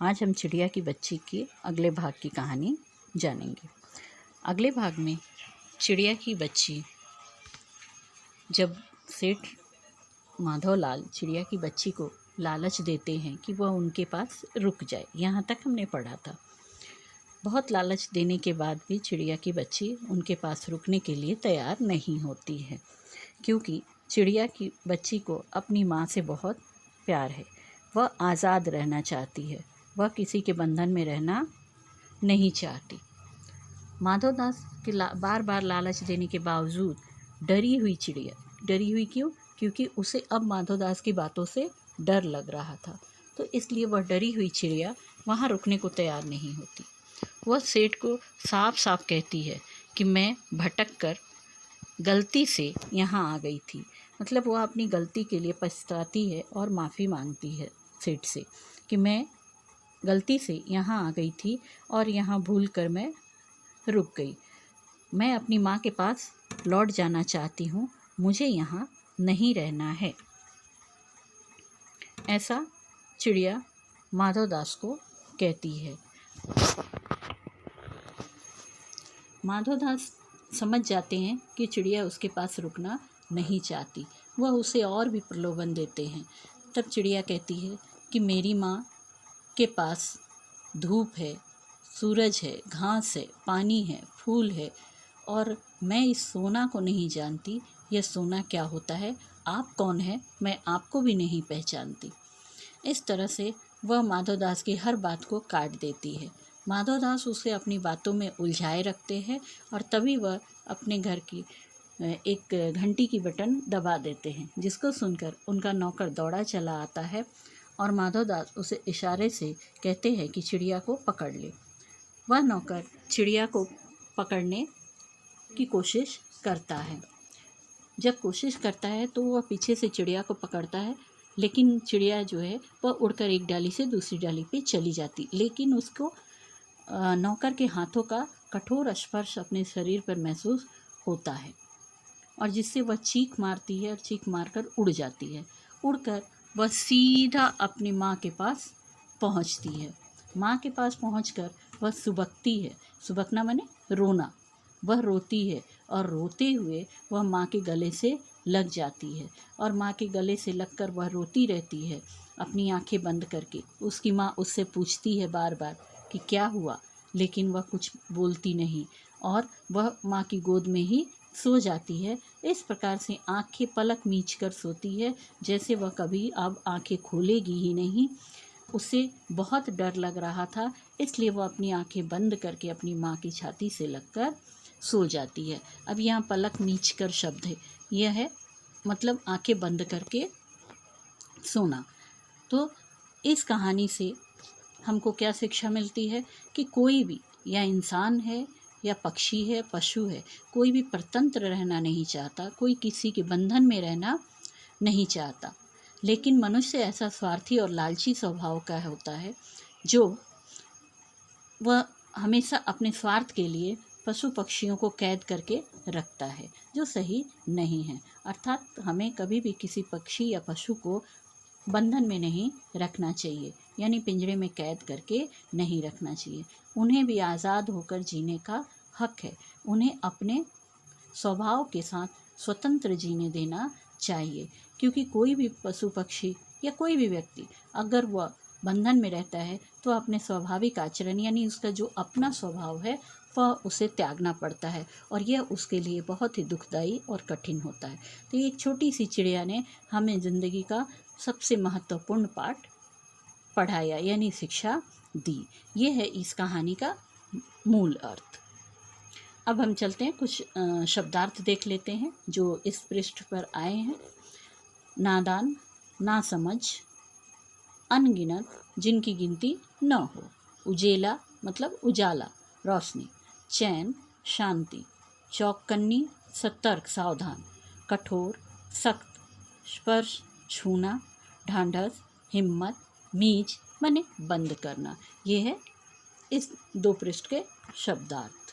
आज हम चिड़िया की बच्ची के अगले भाग की कहानी जानेंगे। अगले भाग में चिड़िया की बच्ची, जब सेठ माधवलाल चिड़िया की बच्ची को लालच देते हैं कि वह उनके पास रुक जाए, यहाँ तक हमने पढ़ा था। बहुत लालच देने के बाद भी चिड़िया की बच्ची उनके पास रुकने के लिए तैयार नहीं होती है, क्योंकि चिड़िया की बच्ची को अपनी माँ से बहुत प्यार है। वह आज़ाद रहना चाहती है, वह किसी के बंधन में रहना नहीं चाहती। माधवदास के बार बार लालच देने के बावजूद डरी हुई चिड़िया, डरी हुई क्यों? क्योंकि उसे अब माधवदास की बातों से डर लग रहा था, तो इसलिए वह डरी हुई चिड़िया वहाँ रुकने को तैयार नहीं होती। वह सेठ को साफ साफ कहती है कि मैं भटक कर गलती से यहाँ आ गई थी। मतलब वह अपनी गलती के लिए पछताती है और माफ़ी मांगती है सेठ से कि मैं गलती से यहाँ आ गई थी और यहाँ भूल कर मैं रुक गई। मैं अपनी माँ के पास लौट जाना चाहती हूँ, मुझे यहाँ नहीं रहना है। ऐसा चिड़िया माधवदास को कहती है। माधवदास समझ जाते हैं कि चिड़िया उसके पास रुकना नहीं चाहती। वह उसे और भी प्रलोभन देते हैं। तब चिड़िया कहती है कि मेरी माँ के पास धूप है, सूरज है, घास है, पानी है, फूल है, और मैं इस सोना को नहीं जानती। यह सोना क्या होता है? आप कौन है? मैं आपको भी नहीं पहचानती। इस तरह से वह माधवदास की हर बात को काट देती है। माधवदास उसे अपनी बातों में उलझाए रखते हैं और तभी वह अपने घर की एक घंटी की बटन दबा देते हैं, जिसको सुनकर उनका नौकर दौड़ा चला आता है और माधवदास उसे इशारे से कहते हैं कि चिड़िया को पकड़ ले। वह नौकर चिड़िया को पकड़ने की कोशिश करता है। जब कोशिश करता है तो वह पीछे से चिड़िया को पकड़ता है, लेकिन चिड़िया जो है वह उड़कर एक डाली से दूसरी डाली पे चली जाती, लेकिन उसको नौकर के हाथों का कठोर स्पर्श अपने शरीर पर महसूस होता है और जिससे वह चीख मारती है और चीख मारकर उड़ जाती है। उड़कर वह सीधा अपनी माँ के पास पहुँचती है। माँ के पास पहुँचकर वह सुबकती है। सुबकना माने रोना। वह रोती है और रोते हुए वह माँ के गले से लग जाती है और माँ के गले से लगकर वह रोती रहती है अपनी आंखें बंद करके। उसकी माँ उससे पूछती है बार बार कि क्या हुआ, लेकिन वह कुछ बोलती नहीं और वह माँ की गोद में ही सो जाती है। इस प्रकार से आंखें पलक मीच कर सोती है, जैसे वह कभी अब आंखें खोलेगी ही नहीं। उसे बहुत डर लग रहा था, इसलिए वह अपनी आंखें बंद करके अपनी माँ की छाती से लगकर सो जाती है। अब यहाँ पलक मीच कर शब्द है, यह है मतलब आंखें बंद करके सोना। तो इस कहानी से हमको क्या शिक्षा मिलती है कि कोई भी, या इंसान है या पक्षी है, पशु है, कोई भी परतंत्र रहना नहीं चाहता, कोई किसी के बंधन में रहना नहीं चाहता। लेकिन मनुष्य ऐसा स्वार्थी और लालची स्वभाव का होता है जो वह हमेशा अपने स्वार्थ के लिए पशु पक्षियों को कैद करके रखता है, जो सही नहीं है। अर्थात हमें कभी भी किसी पक्षी या पशु को बंधन में नहीं रखना चाहिए, यानी पिंजरे में कैद करके नहीं रखना चाहिए। उन्हें भी आज़ाद होकर जीने का हक है। उन्हें अपने स्वभाव के साथ स्वतंत्र जीने देना चाहिए, क्योंकि कोई भी पशु पक्षी या कोई भी व्यक्ति अगर वह बंधन में रहता है तो अपने स्वाभाविक आचरण, यानी उसका जो अपना स्वभाव है, वह उसे त्यागना पड़ता है और यह उसके लिए बहुत ही दुखदायी और कठिन होता है। तो एक छोटी सी चिड़िया ने हमें ज़िंदगी का सबसे महत्वपूर्ण पाठ पढ़ाया, यानी शिक्षा दी। ये है इस कहानी का मूल अर्थ। अब हम चलते हैं, कुछ शब्दार्थ देख लेते हैं जो इस पृष्ठ पर आए हैं। नादान, नासमझ, अनगिनत, जिनकी गिनती न हो। उजेला मतलब उजाला, रोशनी। चैन, शांति। चौकन्नी, सतर्क, सावधान। कठोर, सख्त। स्पर्श, छूना। ढांढस, हिम्मत। मीज माने बंद करना। ये है इस 2 पृष्ठ के शब्दार्थ।